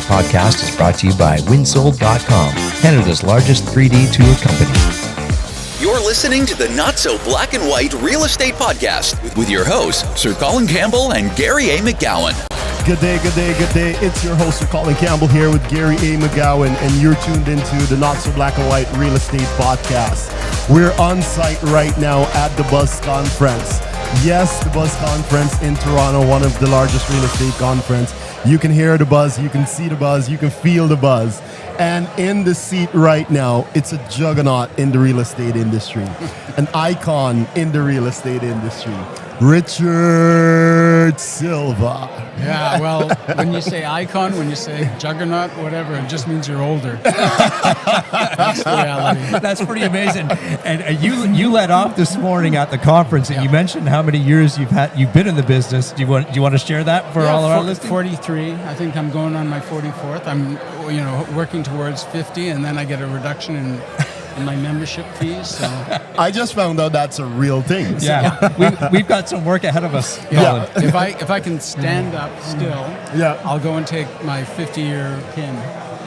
podcast is brought to you by winsold.com, Canada's largest 3D tour company. You're listening to the Not So Black and White Real Estate Podcast with your hosts, Sir Colin Campbell and Gary A. McGowan. Good day, good day, good day. It's your host, Sir Colin Campbell, here with Gary A. McGowan, and you're tuned into the Not So Black and White Real Estate Podcast. We're on site right now at the Buzz Conference. Yes, the Buzz Conference in Toronto, one of the largest real estate conference. You can hear the buzz, you can see the buzz, you can feel the buzz. And in the seat right now, it's a juggernaut in the real estate industry, an icon in the real estate industry, Richard Silva. Yeah, well, when you say icon, when you say juggernaut, whatever, it just means you're older. That's the reality. That's pretty amazing. And you led off this morning at the conference, and you mentioned how many years you've been in the business. Do you want to share that for all of our listeners? 43. I think I'm going on my 44th. I'm working towards 50, and then I get a reduction in my membership fees. So I just found out that's a real thing. Yeah, we've got some work ahead of us. Yeah. If I can stand up still, Yeah. I'll go and take my 50-year pin.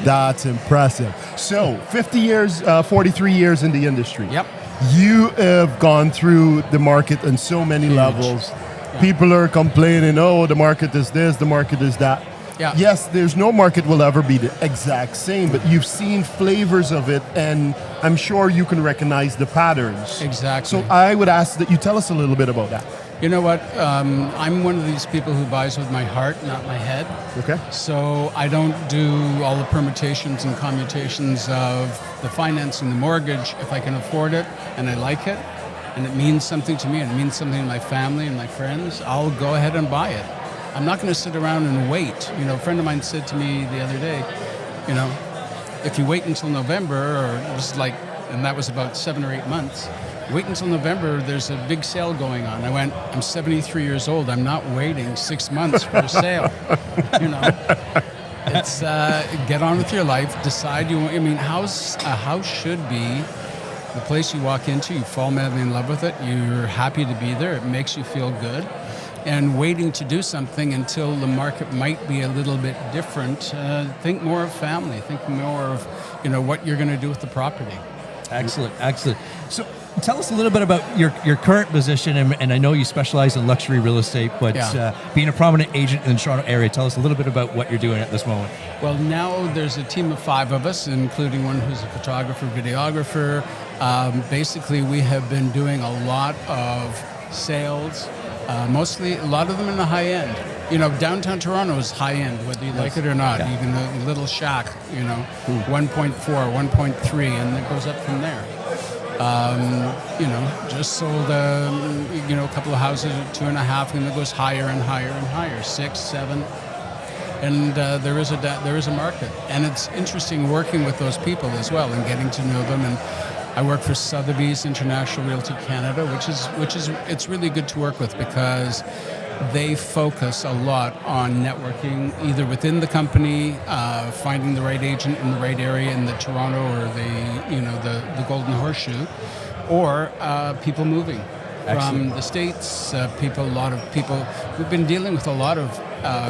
That's impressive. So 50 years, 43 years in the industry. Yep. You have gone through the market on so many levels. Yeah. People are complaining, oh, the market is this, the market is that. Yeah. Yes, there's no market will ever be the exact same, but you've seen flavors of it, and I'm sure you can recognize the patterns. Exactly. So I would ask that you tell us a little bit about that. You know what? I'm one of these people who buys with my heart, not my head. Okay. So I don't do all the permutations and commutations of the financing, the mortgage. If I can afford it and I like it and it means something to me and it means something to my family and my friends, I'll go ahead and buy it. I'm not going to sit around and wait. A friend of mine said to me the other day, if you wait until November, or it was like, and that was about 7 or 8 months, wait until November, there's a big sale going on. I went, I'm 73 years old. I'm not waiting 6 months for a sale. It's get on with your life. Decide you want. A house should be the place you walk into. You fall madly in love with it. You're happy to be there. It makes you feel good. And waiting to do something until the market might be a little bit different. Think more of family. Think more of what you're going to do with the property. Excellent. So tell us a little bit about your current position, and I know you specialize in luxury real estate, but being a prominent agent in the Toronto area, tell us a little bit about what you're doing at this moment. Well, now there's a team of 5 of us, including one who's a photographer, videographer. Basically, we have been doing a lot of sales, mostly a lot of them in the high end. Downtown Toronto is high end, whether you like it or not. Yeah. Even the little shack, 1.4, 1.3, and it goes up from there. Just sold a couple of houses at 2.5, and it goes higher and higher and higher, 6, 7. And there is a market, and it's interesting working with those people as well and getting to know them. And I work for Sotheby's International Realty Canada, which is it's really good to work with because they focus a lot on networking, either within the company, finding the right agent in the right area in the Toronto or the Golden Horseshoe, or people moving from the States. A lot of people. We've been dealing with a lot of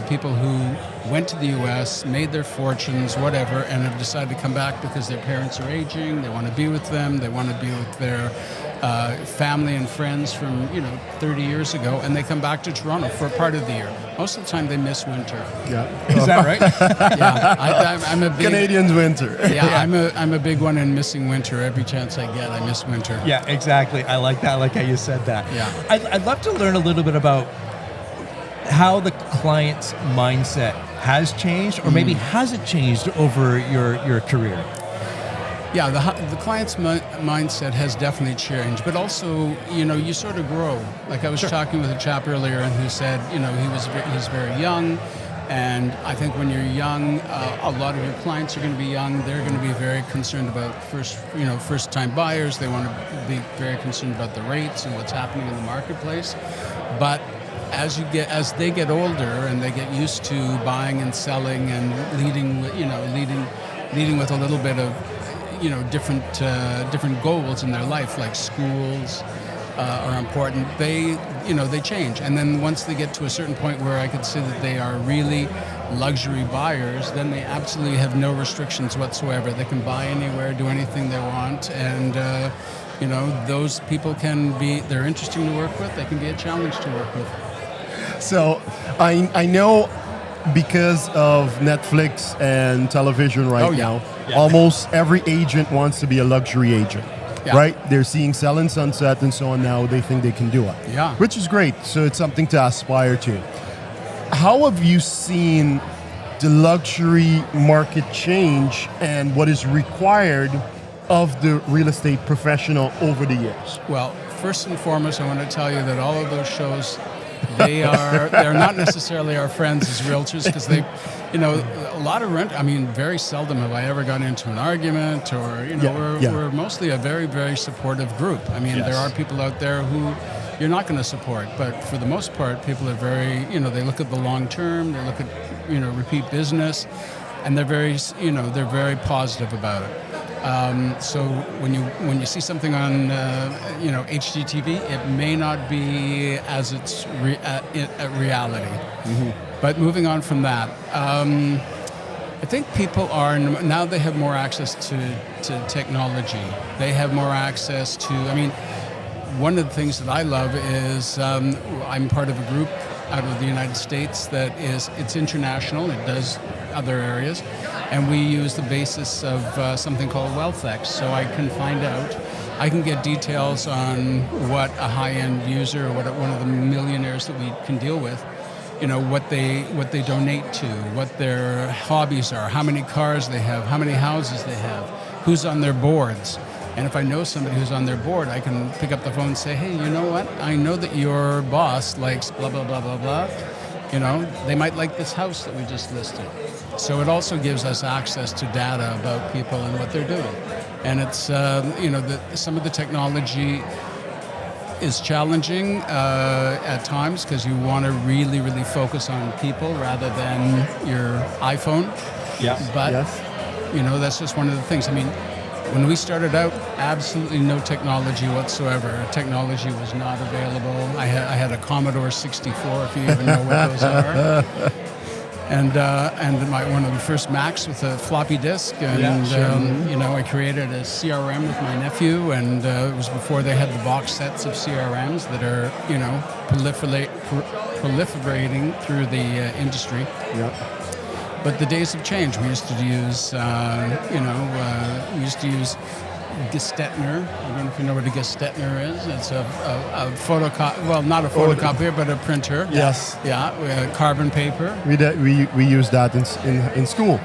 people who went to the U.S., made their fortunes, whatever, and have decided to come back because their parents are aging. They want to be with them. They want to be with their family and friends from 30 years ago, and they come back to Toronto for a part of the year. Most of the time, they miss winter. Yeah. Is that right? Yeah, I'm a big Canadians winter. Yeah, I'm a big one in missing winter. Every chance I get, I miss winter. Yeah, exactly. I like that. I like how you said that. Yeah. I'd love to learn a little bit about how the client's mindset has changed, or maybe hasn't changed over your career. Yeah, the client's mindset has definitely changed, but also, you sort of grow. Like I was talking with a chap earlier, and who said, he's very young, and I think when you're young, a lot of your clients are going to be young. They're going to be very concerned about first-time buyers. They want to be very concerned about the rates and what's happening in the marketplace, but as they get older and they get used to buying and selling and leading with a little bit of different goals in their life, like schools are important. They change, and then once they get to a certain point where I could see that they are really luxury buyers, then they absolutely have no restrictions whatsoever. They can buy anywhere, do anything they want, and those people they're interesting to work with. They can be a challenge to work with. So I know because of Netflix and television now, almost every agent wants to be a luxury agent. Yeah. Right? They're seeing Sell and Sunset and so on now. They think they can do it. Yeah. Which is great. So it's something to aspire to. How have you seen the luxury market change and what is required of the real estate professional over the years? Well, first and foremost, I want to tell you that all of those shows, they're not necessarily our friends as realtors, because a lot of very seldom have I ever gotten into an argument, or we're mostly a very, very supportive group. There are people out there who you're not going to support, but for the most part, people are very, they look at the long term, they look at, repeat business, and they're very positive about it. So when you see something on HGTV, it may not be as it's a reality. Mm-hmm. But moving on from that, I think people are now, they have more access to technology. They have more access to. One of the things that I love is I'm part of a group out of the United States it's international. It does other areas. And we use the basis of something called WealthX. So I can get details on what a high-end user, or what one of the millionaires that we can deal with, what they donate to, what their hobbies are, how many cars they have, how many houses they have, who's on their boards. And if I know somebody who's on their board, I can pick up the phone and say, hey, you know what? I know that your boss likes blah, blah, blah, blah, blah. They might like this house that we just listed. So it also gives us access to data about people and what they're doing. And it's, some of the technology is challenging at times, because you want to really, really focus on people rather than your iPhone. Yes. But, that's just one of the things. When we started out, absolutely no technology whatsoever. Technology was not available. I had a Commodore 64, if you even know what those are. And one of the first Macs with a floppy disk, and I created a CRM with my nephew, and it was before they had the box sets of CRMs that are proliferating through the industry. Yeah. But the days have changed. We used to use, Gestetner. I don't know if you know what a Gestetner is. It's a not a photocopier, but a printer. Yes. Yeah, carbon paper. We use that in school.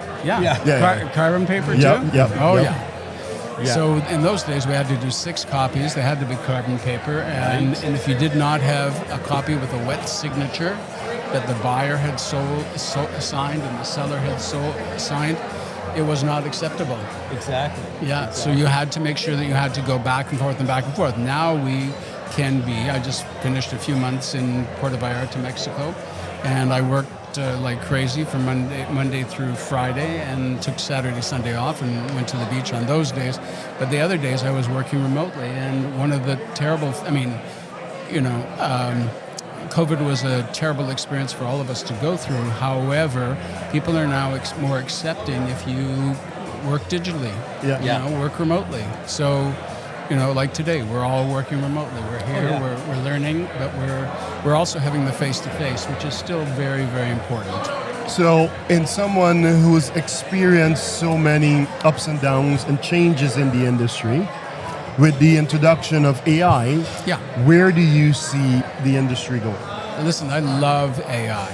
Carbon paper too? Yeah. So in those days, we had to do 6 copies. They had to be carbon paper. And if you did not have a copy with a wet signature that the buyer had signed and the seller had signed, it was not acceptable. Exactly. Yeah, exactly. So you had to make sure that you had to go back and forth and back and forth. Now we can be. I just finished a few months in Puerto Vallarta, Mexico, and I worked like crazy from Monday through Friday, and took Saturday, Sunday off, and went to the beach on those days. But the other days I was working remotely, and one of the terrible, COVID was a terrible experience for all of us to go through. However, people are now more accepting if you work digitally, work remotely. So, like today, we're all working remotely. We're here, we're learning, but we're also having the face-to-face, which is still very, very important. So, in someone who's experienced so many ups and downs and changes in the industry, with the introduction of AI, where do you see the industry going? Listen, I love AI.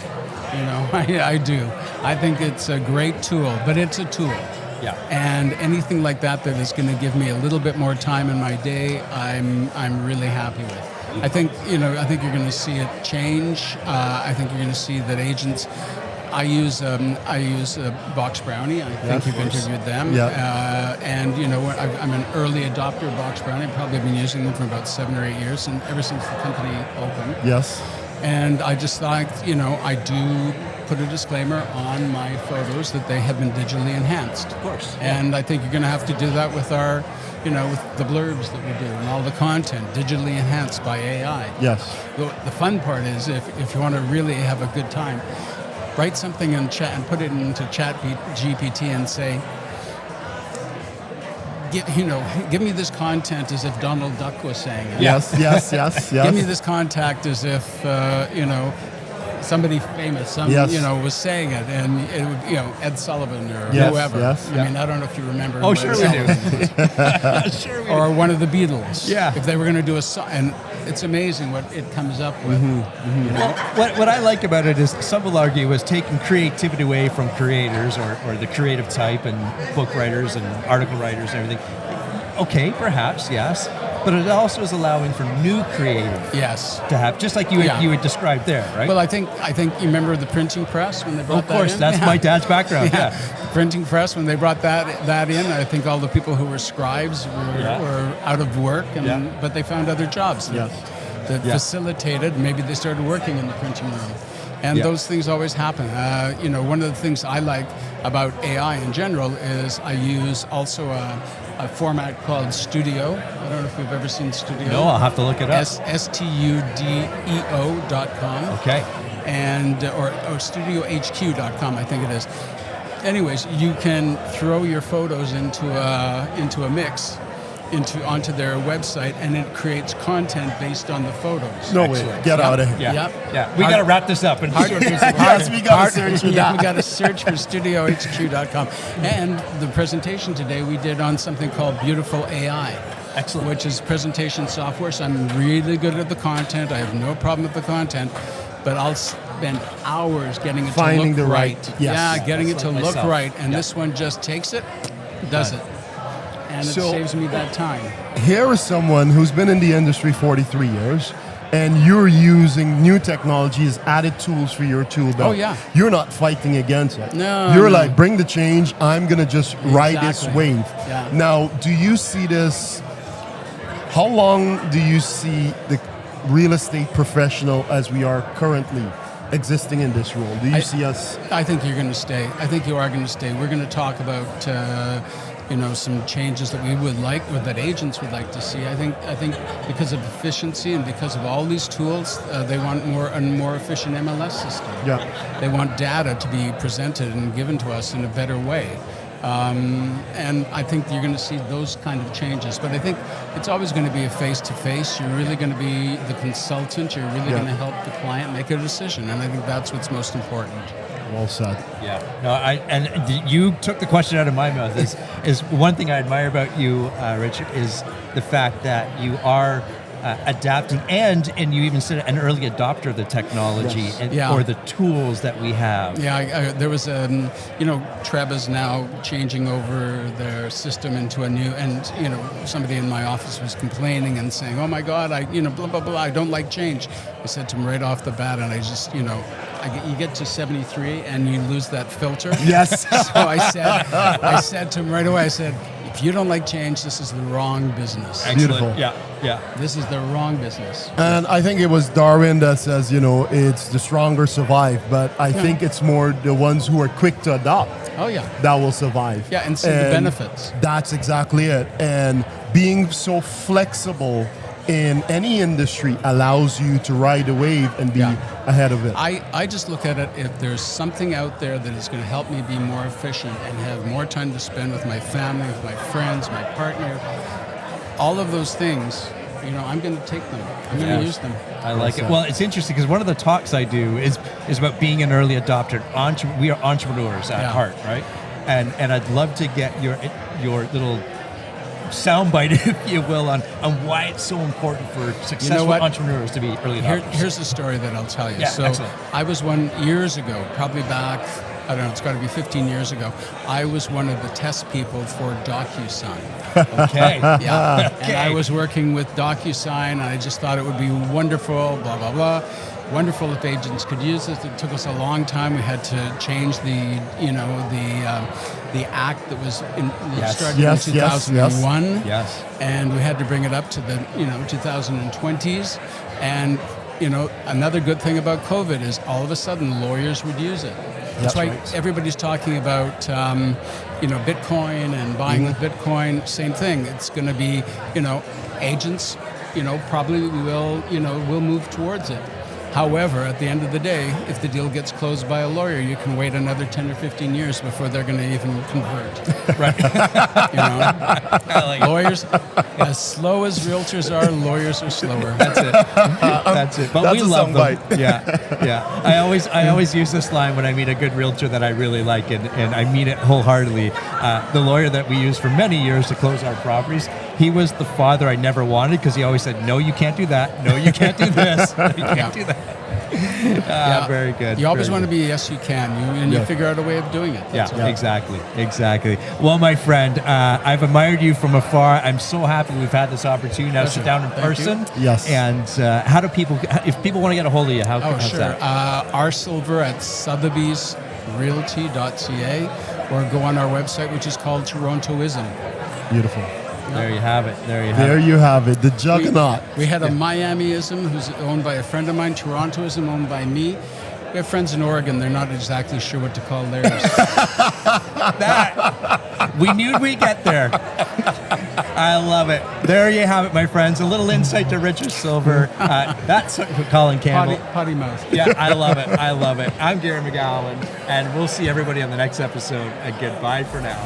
I do. I think it's a great tool, but it's a tool. Yeah. And anything like that is going to give me a little bit more time in my day, I'm really happy with. I think you're going to see it change. I think you're going to see that agents. I use Box Brownie. I think you've interviewed them. Yeah. And I'm an early adopter of Box Brownie. I've probably been using them for about 7 or 8 years, and ever since the company opened. Yes. And I just thought, I do put a disclaimer on my photos that they have been digitally enhanced. Of course. And I think you're going to have to do that with our, with the blurbs that we do and all the content digitally enhanced by AI. Yes. The fun part is if you want to really have a good time, write something in chat and put it into Chat GPT and say, give me this content as if Donald Duck was saying it. Yes. Give me this contact as if somebody famous, was saying it, and it would, Ed Sullivan or whoever. Yes. I mean, I don't know if you remember. Oh, sure we do. Sure we do. Or one of the Beatles. Yeah. If they were going to do a song, and it's amazing what it comes up with. Well, what I like about it is some will argue is taking creativity away from creators or the creative type and book writers and article writers and everything. Okay, perhaps, yes. But it also is allowing for new creative to have, just like you had described there, right? Well, I think you remember the printing press when they brought that in? Of course, that's my dad's background, The printing press, when they brought that in, I think all the people who were scribes were out of work, but they found other jobs that facilitated. Maybe they started working in the printing room. And those things always happen. One of the things I like about AI in general is I use also a format called Studio. I don't know if you've ever seen Studio. No, I'll have to look it up. STUDEO.com. Okay. And or StudioHQ.com, I think it is. Anyways, you can throw your photos into a mix. Onto their website, and it creates content based on the photos. No way. Get out of here. Yeah. We got to wrap this up. And Yes, we got to search for that. We got to search for StudioHQ.com. And the presentation today we did on something called Beautiful AI. Excellent. Which is presentation software. So I'm really good at the content. I have no problem with the content, but I'll spend hours getting it Finding to look the right. right. Yes. Getting it to like look myself. right. And this one just takes it, does it. And it saves me that time. Here is someone who's been in the industry 43 years, and you're using new technologies, added tools for your tool belt. Oh, yeah. You're not fighting against it. No. You're like, bring the change, I'm going to just ride this Exactly. wave. Yeah. Now, do you see this, how long do you see the real estate professional as we are currently existing in this role? Do you see us? I think you're going to stay. I think you are going to stay. We're going to talk about some changes that we would like, or that agents would like to see. I think because of efficiency and because of all these tools, they want a more efficient MLS system. Yeah. They want data to be presented and given to us in a better way. And I think you're going to see those kind of changes. But I think it's always going to be a face-to-face. You're really going to be the consultant. You're really going to help the client make a decision. And I think that's what's most important. Well said. Yeah. No, and you took the question out of my mouth. Is one thing I admire about you, Richard, is the fact that you are adapting, and you even said an early adopter of the technology or the tools that we have. Yeah, there was Treb is now changing over their system into a new, and somebody in my office was complaining and saying, "Oh my God, blah blah blah, I don't like change." I said to him right off the bat, and I just you get to 73 and you lose that filter. Yes. So I said to him right away, I said, if you don't like change, this is the wrong business. Beautiful. Yeah. This is the wrong business. And I think it was Darwin that says, it's the stronger survive, but I think it's more the ones who are quick to adopt. Oh yeah. That will survive. Yeah, and see the benefits. That's exactly it. And being so flexible in any industry allows you to ride the wave and be ahead of it. I just look at it, if there's something out there that is going to help me be more efficient and have more time to spend with my family, with my friends, my partner, all of those things, I'm going to take them. I'm going to use them. I like it. Well, it's interesting because one of the talks I do is about being an early adopter. We are entrepreneurs at heart, right? And I'd love to get your little soundbite, if you will, on why it's so important for successful entrepreneurs to be early adopters. Here's the story that I'll tell you. Yeah, so excellent. I was one years ago, probably back, I don't know, it's got to be 15 years ago. I was one of the test people for DocuSign. Okay. Yeah. Okay. And I was working with DocuSign, and I just thought it would be wonderful, blah, blah, blah. Wonderful if agents could use this. It took us a long time. We had to change the act that was started in 2001. Yes. And we had to bring it up to the 2020s. And another good thing about COVID is all of a sudden lawyers would use it. That's why everybody's talking about Bitcoin and buying with Bitcoin. Same thing. It's going to be agents. Probably will move towards it. However, at the end of the day, if the deal gets closed by a lawyer, you can wait another 10 or 15 years before they're going to even convert. Right. You know, lawyers, as slow as realtors are, lawyers are slower. That's it. That's it. But That's we a love them. soundbite. Yeah. I always use this line when I meet a good realtor that I really like, and I mean it wholeheartedly. The lawyer that we used for many years to close our properties, he was the father I never wanted because he always said, "No, you can't do that. No, you can't do this. No, you can't do that." Very good. You always very want to good. be yes, you can, and you figure out a way of doing it. That's all. Exactly. Well, my friend, I've admired you from afar. I'm so happy we've had this opportunity now to sit down in person. Yes. And how do people, if people want to get a hold of you, how's Sure. that? R Silver at Sotheby's Realty.ca, or go on our website, which is called Torontoism. Beautiful. There you have it. There you have it. The juggernaut. We had a Miamiism, who's owned by a friend of mine, Torontoism, owned by me. We have friends in Oregon. They're not exactly sure what to call theirs. We knew we'd get there. I love it. There you have it, my friends. A little insight to Richard Silver. That's Colin Campbell. Potty mouth. Yeah, I love it. I'm Gary McGowan, and we'll see everybody on the next episode. And goodbye for now.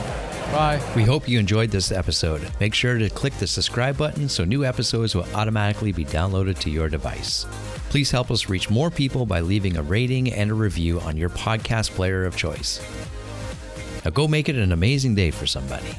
Bye. We hope you enjoyed this episode. Make sure to click the subscribe button so new episodes will automatically be downloaded to your device. Please help us reach more people by leaving a rating and a review on your podcast player of choice. Now go make it an amazing day for somebody.